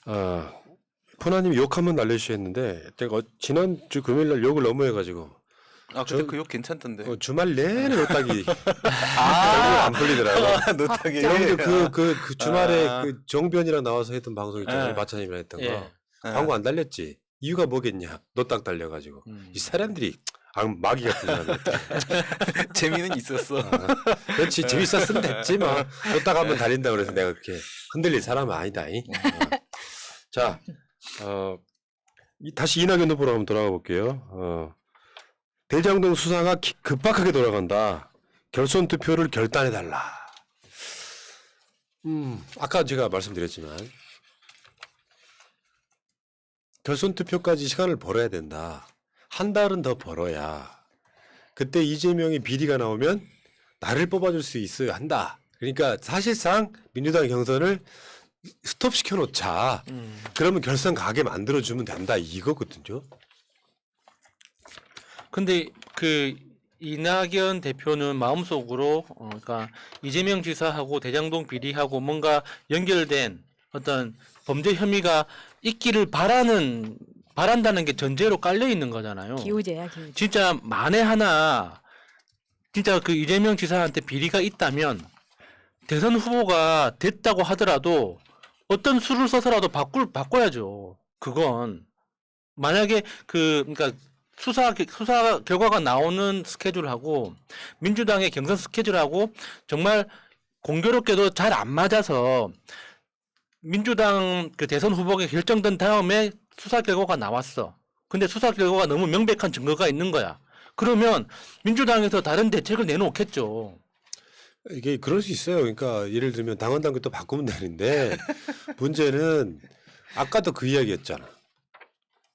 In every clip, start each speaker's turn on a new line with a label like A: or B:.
A: 아, 푸나님 욕 한번 날려주셨는데 제가 지난주 금요일날 욕을 너무 해가지고
B: 아 근데 그 욕 괜찮던데.
A: 주말 내내 노딱이
B: 아,
A: 안 풀리더라고.
B: 노딱이.
A: 여러분들 그 주말에
B: 아.
A: 그 정변이랑 나와서 했던 방송 있잖아요.
B: 예.
A: 마차님이랑 했던 거.
C: 예.
A: 광고 안 달렸지. 이유가 뭐겠냐. 노딱 달려가지고. 이 사람들이 마귀 같은 사람들.
B: 재미는 있었어.
A: 그렇지. 재밌었으면 됐지 뭐. 노딱 한번 달린다 그래서 내가 그렇게 흔들릴 사람은 아니다. 자, 다시 이낙연 후보로 한번 돌아가 볼게요. 대장동 수사가 급박하게 돌아간다. 결선 투표를 결단해달라. 아까 제가 말씀드렸지만 결선 투표까지 시간을 벌어야 된다. 한 달은 더 벌어야 그때 이재명이 비리가 나오면 나를 뽑아줄 수 있어야 한다. 그러니까 사실상 민주당 경선을 스톱시켜 놓자. 그러면 결선 가게 만들어주면 된다. 이거거든요.
C: 근데 그 이낙연 대표는 마음속으로 그러니까 이재명 지사하고 대장동 비리하고 뭔가 연결된 어떤 범죄 혐의가 있기를 바란다는 게 전제로 깔려 있는 거잖아요.
D: 기우제야, 기우제.
C: 진짜 만에 하나 진짜 그 이재명 지사한테 비리가 있다면 대선 후보가 됐다고 하더라도 어떤 수를 써서라도 바꿔야죠. 그건 만약에 그러니까 수사 결과가 나오는 스케줄하고 민주당의 경선 스케줄하고 정말 공교롭게도 잘 안 맞아서 민주당 그 대선 후보가 결정된 다음에 수사 결과가 나왔어. 근데 수사 결과가 너무 명백한 증거가 있는 거야. 그러면 민주당에서 다른 대책을 내놓겠죠.
A: 이게 그럴 수 있어요. 그러니까 예를 들면 당원 당규 또 바꾸면 되는데 문제는 아까도 그 이야기였잖아.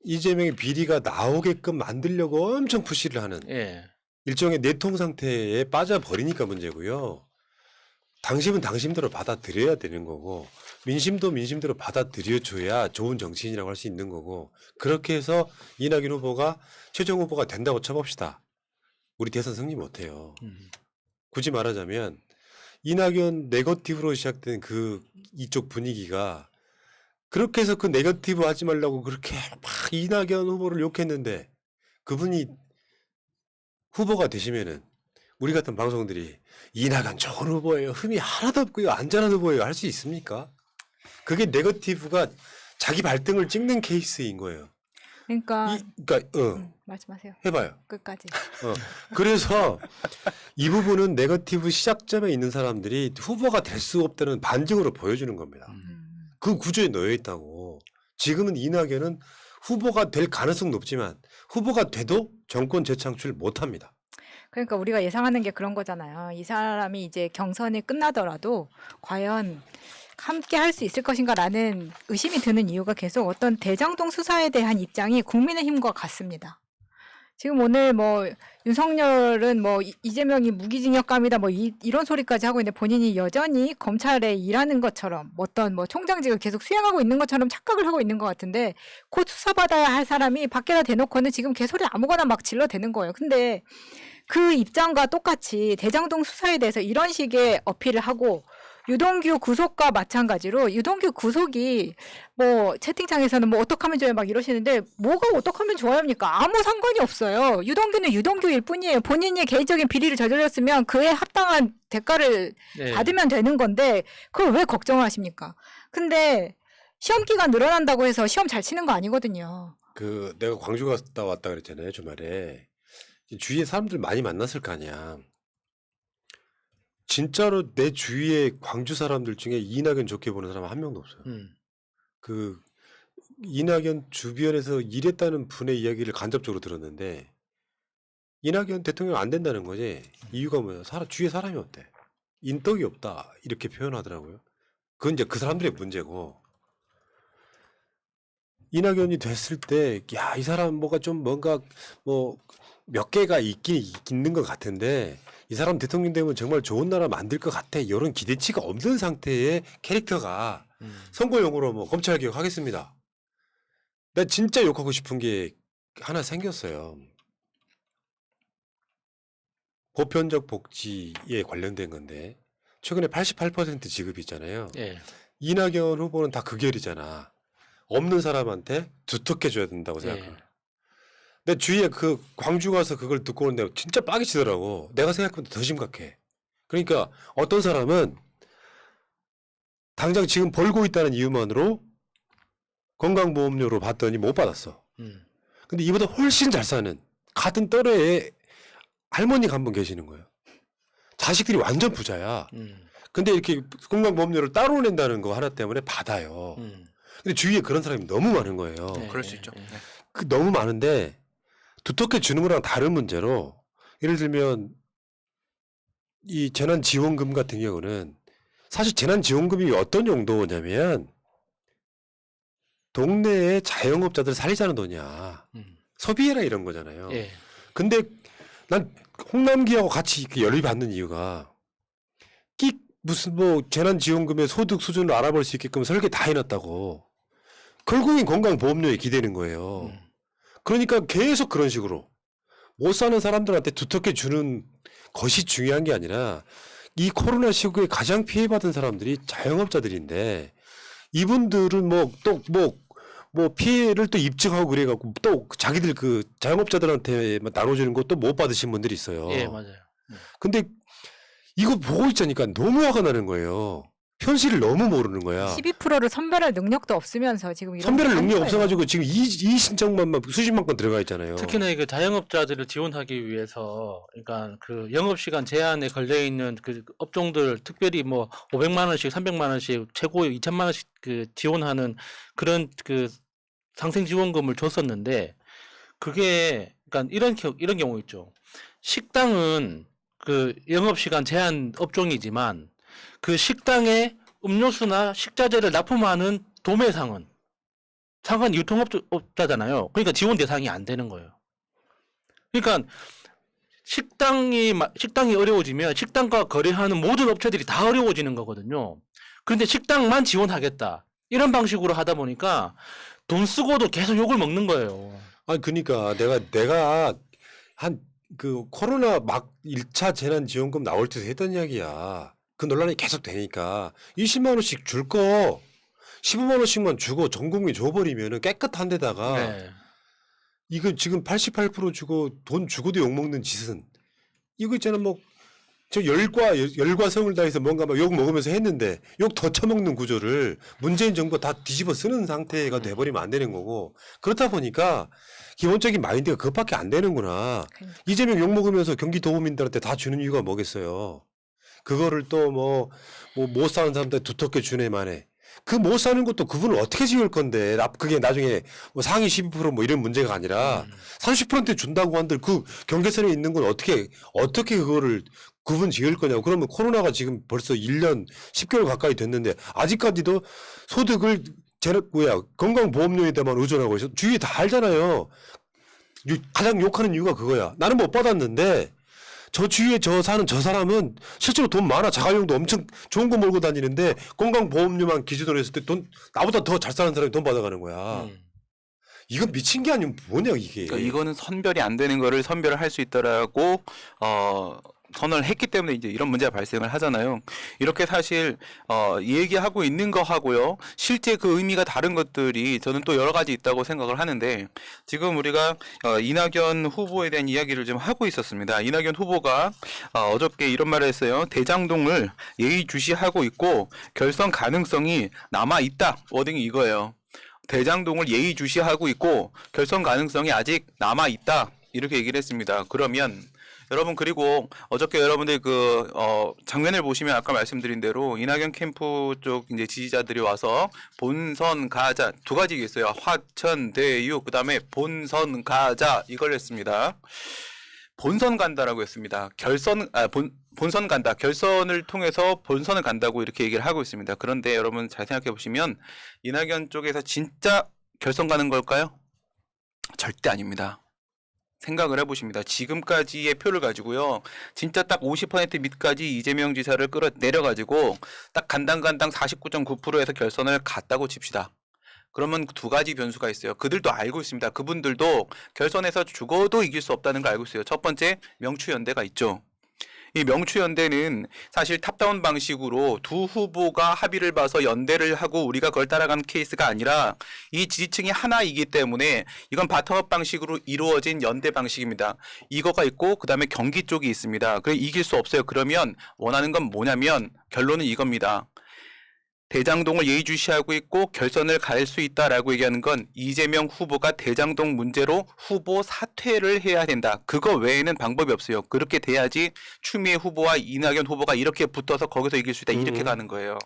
A: 이재명의 비리가 나오게끔 만들려고 엄청 푸시를 하는
C: 예.
A: 일종의 내통 상태에 빠져버리니까 문제고요. 당심은 당심대로 받아들여야 되는 거고 민심도 민심대로 받아들여줘야 좋은 정치인이라고 할 수 있는 거고 그렇게 해서 이낙연 후보가 최종 후보가 된다고 쳐봅시다. 우리 대선 승리 못해요. 굳이 말하자면 이낙연 네거티브로 시작된 그 이쪽 분위기가 그렇게 해서 그 네거티브 하지 말라고 그렇게 막 이낙연 후보를 욕했는데 그분이 후보가 되시면은 우리 같은 방송들이 이낙연 좋은 후보예요. 흠이 하나도 없고요. 안전한 후보예요. 할 수 있습니까? 그게 네거티브가 자기 발등을 찍는 케이스인 거예요.
D: 그러니까 말씀하세요.
A: 해봐요.
D: 끝까지.
A: 그래서 이 부분은 네거티브 시작점에 있는 사람들이 후보가 될 수 없다는 반증으로 보여주는 겁니다. 그 구조에 놓여 있다고. 지금은 이낙연은 후보가 될 가능성 높지만 후보가 돼도 정권 재창출 못합니다.
D: 그러니까 우리가 예상하는 게 그런 거잖아요. 이 사람이 이제 경선이 끝나더라도 과연 함께 할 수 있을 것인가라는 의심이 드는 이유가 계속 어떤 대장동 수사에 대한 입장이 국민의힘과 같습니다. 지금 오늘 뭐 윤석열은 뭐 이재명이 무기징역감이다 뭐 이런 소리까지 하고 있는데 본인이 여전히 검찰에 일하는 것처럼 어떤 뭐 총장직을 계속 수행하고 있는 것처럼 착각을 하고 있는 것 같은데 곧 수사받아야 할 사람이 밖에다 대놓고는 지금 개소리 아무거나 막 질러대는 거예요. 근데 그 입장과 똑같이 대장동 수사에 대해서 이런 식의 어필을 하고 유동규 구속과 마찬가지로 유동규 구속이 뭐 채팅창에서는 뭐 어떡하면 좋아요 막 이러시는데 뭐가 어떡하면 좋아요입니까? 아무 상관이 없어요. 유동규는 유동규일 뿐이에요. 본인이 개인적인 비리를 저질렀으면 그에 합당한 대가를 받으면 되는 건데 그걸 왜 걱정을 하십니까? 근데 시험 기간 늘어난다고 해서 시험 잘 치는 거 아니거든요.
A: 그 내가 광주 갔다 왔다 그랬잖아요. 주말에. 주위에 사람들 많이 만났을 거 아니야. 진짜로 내 주위에 광주 사람들 중에 이낙연 좋게 보는 사람 한 명도 없어요. 그 이낙연 주변에서 일했다는 분의 이야기를 간접적으로 들었는데 이낙연 대통령 안 된다는 거지. 이유가 뭐야? 주위에 사람이 없대. 인덕이 없다 이렇게 표현하더라고요. 그건 이제 그 사람들의 문제고 이낙연이 됐을 때 야, 이 사람 뭔가 뭐 몇 개가 있는 것 같은데 이 사람 대통령 되면 정말 좋은 나라 만들 것 같아. 이런 기대치가 없는 상태의 캐릭터가 선거용으로 뭐 검찰개혁 하겠습니다. 나 진짜 욕하고 싶은 게 하나 생겼어요. 보편적 복지에 관련된 건데 최근에 88% 지급이 있잖아요.
C: 예.
A: 이낙연 후보는 다 그 결이잖아. 없는 사람한테 두텁게 줘야 된다고
C: 예.
A: 생각해요. 내 주위에 그 광주 가서 그걸 듣고 오는데 진짜 빠개치더라고. 내가 생각보다 더 심각해. 그러니까 어떤 사람은 당장 지금 벌고 있다는 이유만으로 건강보험료로 받더니 못 받았어. 근데 이보다 훨씬 잘 사는 같은 또래의 할머니가 한 분 계시는 거예요. 자식들이 완전 부자야. 근데 이렇게 건강보험료를 따로 낸다는 거 하나 때문에 받아요. 근데 주위에 그런 사람이 너무 많은 거예요.
C: 네.
B: 그럴 수 있죠. 네.
A: 그 너무 많은데 두텁게 주는 거랑 다른 문제로 예를 들면 이 재난지원금 같은 경우는 사실 재난지원금이 어떤 용도냐면 동네의 자영업자들 살리자는 돈이야. 소비해라 이런 거잖아요.
C: 예.
A: 근데 난 홍남기하고 같이 이렇게 연립받는 이유가 무슨 뭐 재난지원금의 소득 수준을 알아볼 수 있게끔 설계 다 해놨다고. 결국엔 건강보험료에 기대는 거예요. 그러니까 계속 그런 식으로 못 사는 사람들한테 두텁게 주는 것이 중요한 게 아니라 이 코로나 시국에 가장 피해받은 사람들이 자영업자들인데 이분들은 뭐 피해를 또 입증하고 그래갖고 또 자기들 그 자영업자들한테 나눠주는 것도 못 받으신 분들이 있어요.
C: 예, 맞아요.
A: 근데 이거 보고 있자니까 너무 화가 나는 거예요. 현실을 너무 모르는 거야.
D: 12%를 선별할 능력도 없으면서 지금 이런
A: 선별할
D: 걸
A: 능력
D: 하는 거예요.
A: 없어가지고 지금 이 신청만 수십만 건 들어가 있잖아요.
C: 특히나 그 자영업자들을 지원하기 위해서, 그러니까 그 영업시간 제한에 걸려 있는 그 업종들 특별히 뭐 500만 원씩, 300만 원씩, 최고 2천만 원씩 그 지원하는 그런 그 상생 지원금을 줬었는데 그게 그러니까 이런 경우 있죠. 식당은 그 영업시간 제한 업종이지만 그 식당에 음료수나 식자재를 납품하는 도매상은 상한 유통업자잖아요. 그러니까 지원 대상이 안 되는 거예요. 그러니까 식당이 어려워지면 식당과 거래하는 모든 업체들이 다 어려워지는 거거든요. 그런데 식당만 지원하겠다. 이런 방식으로 하다 보니까 돈 쓰고도 계속 욕을 먹는 거예요.
A: 아니 그러니까 내가 한 그 코로나 막 1차 재난지원금 나올 때도 했던 이야기야. 그 논란이 계속 되니까 20만 원씩 줄 거 15만 원씩만 주고 전 국민 줘버리면은 깨끗한 데다가
C: 네.
A: 이거 지금 88% 주고 돈 주고도 욕 먹는 짓은 이거 있잖아 뭐 저 열과 성을 다해서 뭔가 막 욕 먹으면서 했는데 욕 더 처먹는 구조를 문재인 정부가 다 뒤집어 쓰는 상태가 돼버리면 안 되는 거고 그렇다 보니까 기본적인 마인드가 그것밖에 안 되는구나.
D: 그러니까.
A: 이재명 욕 먹으면서 경기도민들한테 다 주는 이유가 뭐겠어요. 그거를 또 못 사는 사람들 두텁게 주네 만에. 그 못 사는 것도 그분을 어떻게 지을 건데 그게 나중에 뭐 상위 12%뭐 이런 문제가 아니라 30%대 준다고 한들 그 경계선에 있는 건 어떻게 그거를 구분 지을 거냐고. 그러면 코로나가 지금 벌써 1년 10개월 가까이 됐는데 아직까지도 소득을 건강보험료에다만 의존하고 있어. 주위에 다 알잖아요. 가장 욕하는 이유가 그거야. 나는 못 받았는데 저 주위에 사는 저 사람은 실제로 돈 많아. 자가용도 엄청 좋은 거 몰고 다니는데 건강보험료만 기준으로 했을 때 나보다 더 잘 사는 사람이 돈 받아가는 거야. 이건 미친 게 아니면 뭐냐 이게.
B: 그러니까 이거는 선별이 안 되는 거를 선별을 할 수 있더라고 선언을 했기 때문에 이제 이런 문제가 발생을 하잖아요. 이렇게 사실 얘기하고 있는 거 하고요. 실제 그 의미가 다른 것들이 저는 또 여러 가지 있다고 생각을 하는데 지금 우리가 이낙연 후보에 대한 이야기를 좀 하고 있었습니다. 이낙연 후보가 어저께 이런 말을 했어요. 대장동을 예의주시하고 있고 결선 가능성이 남아 있다. 워딩이 이거예요. 대장동을 예의주시하고 있고 결선 가능성이 아직 남아 있다. 이렇게 얘기를 했습니다. 그러면 여러분 그리고 어저께 여러분들 장면을 보시면 아까 말씀드린 대로 이낙연 캠프 쪽 이제 지지자들이 와서 본선 가자 두 가지 있어요. 화천대유 그다음에 본선 가자 이걸 했습니다. 본선 간다라고 했습니다. 본선 간다. 결선을 통해서 본선을 간다고 이렇게 얘기를 하고 있습니다. 그런데 여러분 잘 생각해 보시면 이낙연 쪽에서 진짜 결선 가는 걸까요? 절대 아닙니다. 생각을 해보십니다. 지금까지의 표를 가지고요. 진짜 딱 50% 밑까지 이재명 지사를 끌어내려가지고 딱 간당간당 49.9%에서 결선을 갔다고 칩시다. 그러면 두 가지 변수가 있어요. 그들도 알고 있습니다. 그분들도 결선에서 죽어도 이길 수 없다는 걸 알고 있어요. 첫 번째 명추연대가 있죠. 이 명추연대는 사실 탑다운 방식으로 두 후보가 합의를 봐서 연대를 하고 우리가 그걸 따라가는 케이스가 아니라 이 지지층이 하나이기 때문에 이건 바텀업 방식으로 이루어진 연대 방식입니다. 이거가 있고 그다음에 경기 쪽이 있습니다. 그래 이길 수 없어요. 그러면 원하는 건 뭐냐면 결론은 이겁니다. 대장동을 예의주시하고 있고 결선을 갈 수 있다라고 얘기하는 건 이재명 후보가 대장동 문제로 후보 사퇴를 해야 된다. 그거 외에는 방법이 없어요. 그렇게 돼야지 추미애 후보와 이낙연 후보가 이렇게 붙어서 거기서 이길 수 있다. 이렇게 가는 거예요.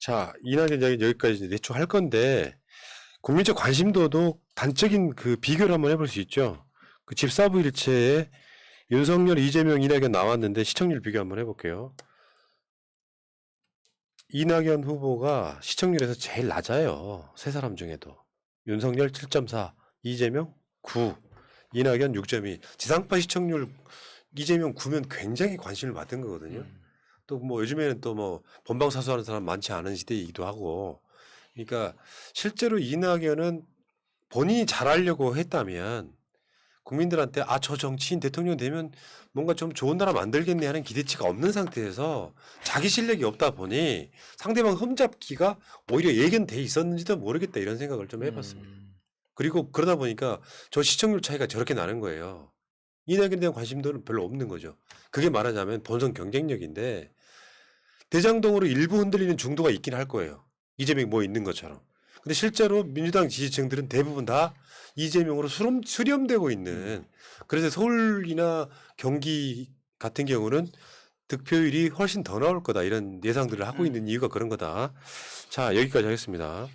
A: 자, 이낙연 이야기 여기까지 대충 할 건데 국민적 관심도도 단적인 그 비교를 한번 해볼 수 있죠. 그 집사부 일체에 윤석열, 이재명, 이낙연 나왔는데 시청률 비교 한번 해볼게요. 이낙연 후보가 시청률에서 제일 낮아요. 세 사람 중에도. 윤석열 7.4, 이재명 9, 이낙연 6.2. 지상파 시청률 이재명 9면 굉장히 관심을 받은 거거든요. 또 뭐 요즘에는 또 뭐 본방사수하는 사람 많지 않은 시대이기도 하고. 그러니까 실제로 이낙연은 본인이 잘하려고 했다면 국민들한테 아, 저 정치인 대통령 되면 뭔가 좀 좋은 나라 만들겠네 하는 기대치가 없는 상태에서 자기 실력이 없다 보니 상대방 흠잡기가 오히려 예견돼 있었는지도 모르겠다 이런 생각을 좀 해봤습니다. 그리고 그러다 보니까 저 시청률 차이가 저렇게 나는 거예요. 이낙연에 대한 관심도는 별로 없는 거죠. 그게 말하자면 본선 경쟁력인데 대장동으로 일부 흔들리는 중도가 있긴 할 거예요. 이재명이 뭐 있는 것처럼. 근데 실제로 민주당 지지층들은 대부분 다 이재명으로 수렴되고 있는 그래서 서울이나 경기 같은 경우는 득표율이 훨씬 더 나올 거다 이런 예상들을 하고 있는 이유가 그런 거다. 자, 여기까지 하겠습니다.